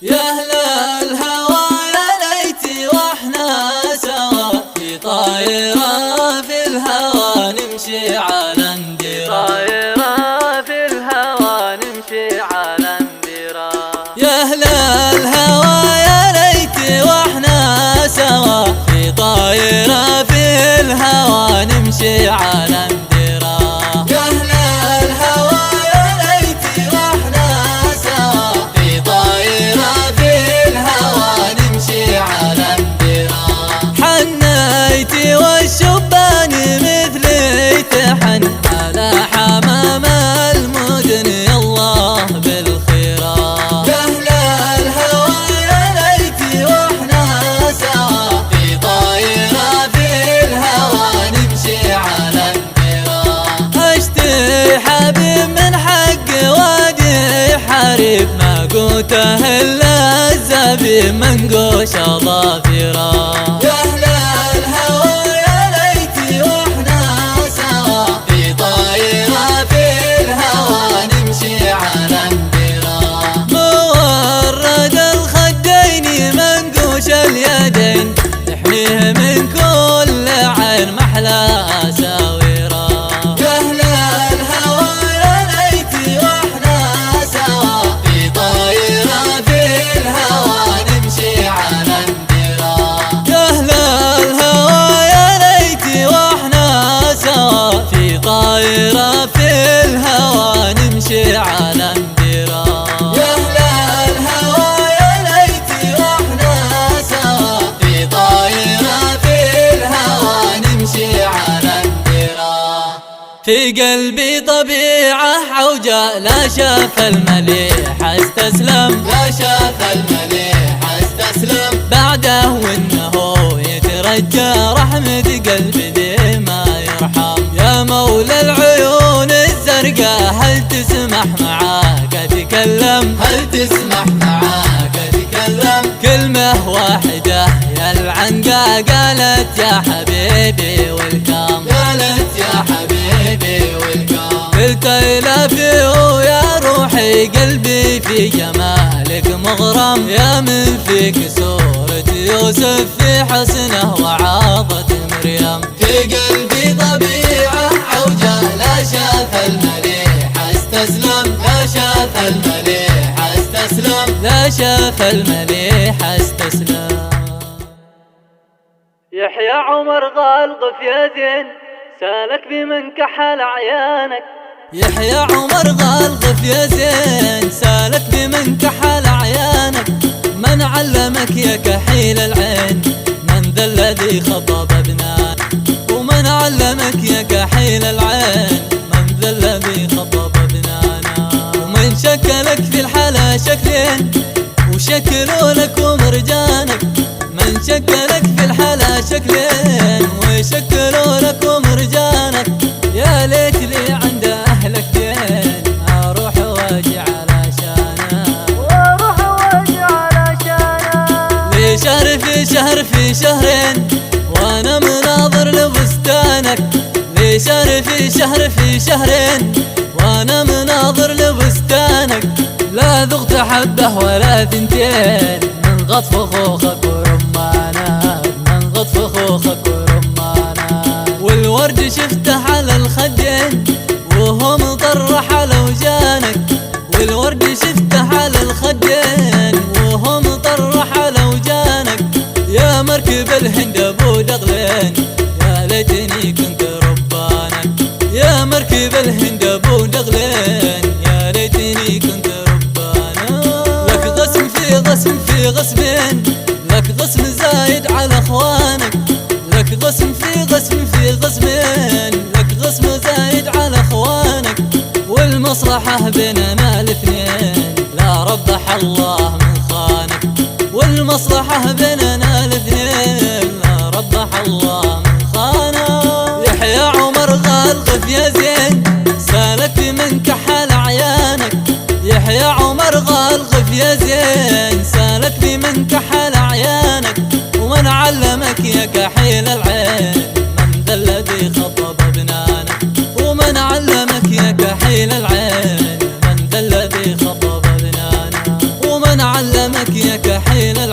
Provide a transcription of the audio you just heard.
يا أهل الهوى يا ليتي واحنا سوا في طايرة في الهوى نمشي على اندرا، طايرة في الهوى نمشي على اندرا. يا أهل الهوى يا ليتي واحنا سوا في طايرة في الهوى نمشي على اندرا. والشبان مثلي تحن على حمام المدن الله بالخيرا. يا أهل الهوى يا ليتي واحنا سوا في طايرة في الهوى نمشي على اندرا. اشتي حبيب من حق وادي حريب ما قوته الا الزبيب منقوش اظافرا. اليدين نحميه من كل عين محلى ساويرا. يا أهل الهوى يا ليتي واحنا سوا في طايرة في الهوى نمشي على اندرا. يا أهل الهوى يا ليتي واحنا سوا في طايرة في الهوى نمشي على اندرا. في قلبي طبيعة عوجة لا شاف المليح استسلم، لا شاف المليح استسلم بعده وانه يترجى رحمة قلبي ذي ما يرحم. يا مولى العيون الزرقاء هل تسمح معاك اتكلم، هل تسمح معاك اتكلم كلمة واحدة يا العنقا قالت يا حبيبي والكام، قالت يا حبيبي والكام. قلت إلافي ويا روحي قلبي في جمالك مغرم، يا من فيك سورة يوسف في حسنه وعاضة مريم. في قلبي طبيعة عوجة لا شاف المليح استسلم، لا شاف المليح استسلم، لا شاف المليح استسلم. يحيى عمر غالغف يا زين سالك بمن كحل عيانك. يحيى عمر غالغف يا زين سالك بمن كحل عيانك. من علمك يا كحيل العين من ذا الذي خطب ابنان، ومن علمك يا كحيل العين من ذا الذي خطب ابنانا. ومن شكلك في الحلا شكلين وشكلوا لك ومرجانك، من شكلك في الحلا شكلين وشكلوا لك ومرجانك. يا ليت لي عند اهلك دين اروح واجي علشانك، واروح واجي علشانك. لي شهر في شهر في شهرين وانا مناظر لبستانك، لي شهر في شهر في شهرين وانا مناظر لبستانك. لا ذقت حبه ولا ثنتين من غطف خوخك ورمانك، من غطف خوخك ورمانك. والورد شفته على الخدين وهو مطرح على وجانك، والورد شفته على الخدين وهو مطرح على وجانك. يا مركب الهند ابو دغلين يا ليتني كنت ربانك، يا مركب الهند ابو دغلين يا ليتني كنت ربانك. لك غصم في غصم في غصبين، لك غصم زايد على اخوانك، لك غصم في غصم في غصبين، لك غصم زايد على اخوانك. والمصلحة بيننا الاثنين لا ربح الله من خانك، والمصلحة بيننا الاثنين لا ربح الله من خانك. يحيى عمر غالغف يا زين سالك بمن كحل عيانك، يحيى عمر غالغف يا زين سالك بمن كحل عيانك. ومن علمك يا كحيل العين من ذا الذي خطب ابنانك، ومن علمك يا كحيل العين من ذا الذي خطب ابنانك. ومن علمك كحيل